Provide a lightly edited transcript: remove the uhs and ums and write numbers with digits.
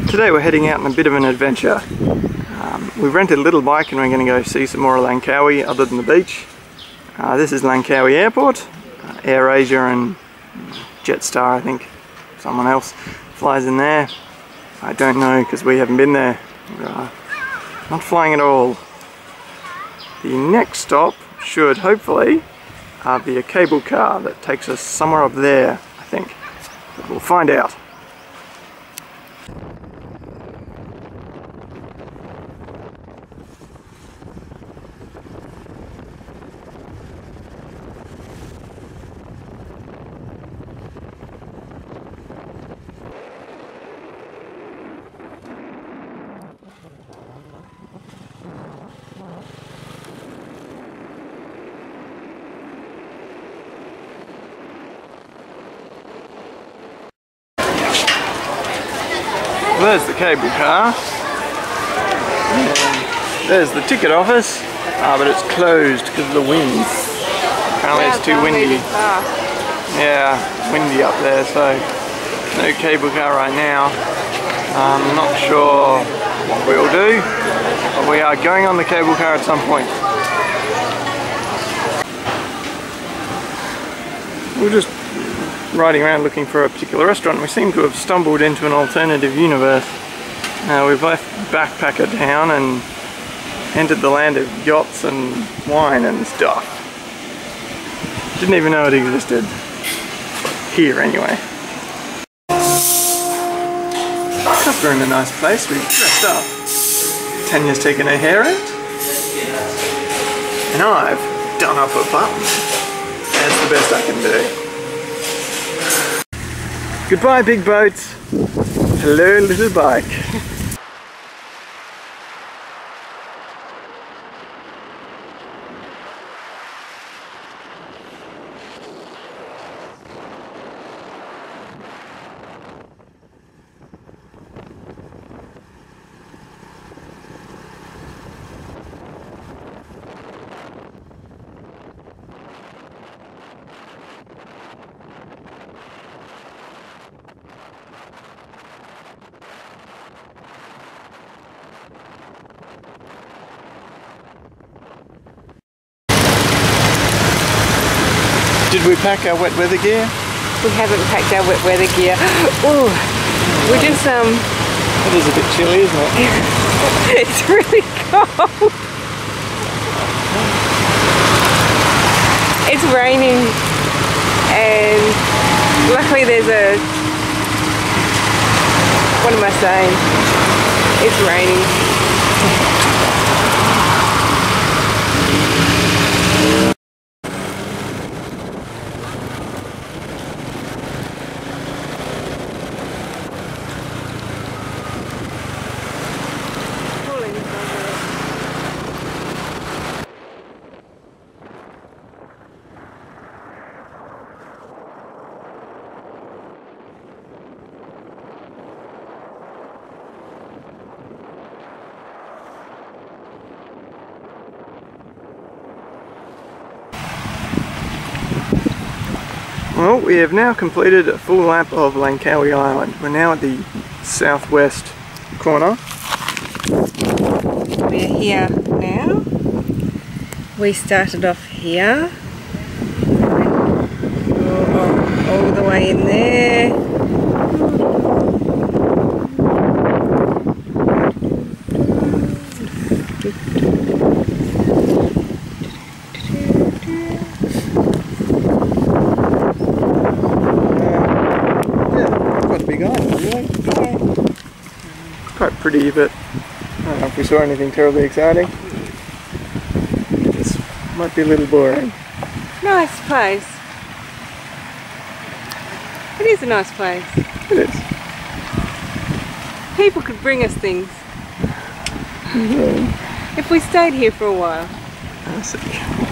Today we're heading out on a bit of an adventure. We've rented a little bike and we're going to go see some more of Langkawi other than the beach. This is Langkawi Airport. AirAsia and Jetstar, I think, someone else flies in there. I don't know because we haven't been there. Not flying at all. The next stop should hopefully be a cable car that takes us somewhere up there, I think. But we'll find out. Well, there's the cable car, and there's the ticket office, but it's closed because of the wind. Apparently it's too windy. Yeah, it's windy up there, so no cable car right now. I'm not sure what we'll do, but we are going on the cable car at some point. We're just riding around looking for a particular restaurant. We seem to have stumbled into an alternative universe. We've left Backpacker Town and entered the land of yachts and wine and stuff. Didn't even know it existed. Here anyway. Because we're in a nice place, we've dressed up. Tanya's taken her hair out. And I've done up a button. That's the best I can do. Goodbye, big boats. Hello, little bike. Did we pack our wet weather gear? We haven't packed our wet weather gear. Ooh, we just It is a bit chilly, isn't it? It's really cold. It's raining, and luckily there's a. What am I saying? It's raining. Well, we have now completed a full lap of Langkawi Island. We're now at the southwest corner. We're here now. We started off here. All the way in there. Quite pretty, but I don't know if we saw anything terribly exciting. This might be a little boring. Nice place. It is a nice place. It is. People could bring us things. If we stayed here for a while. I see.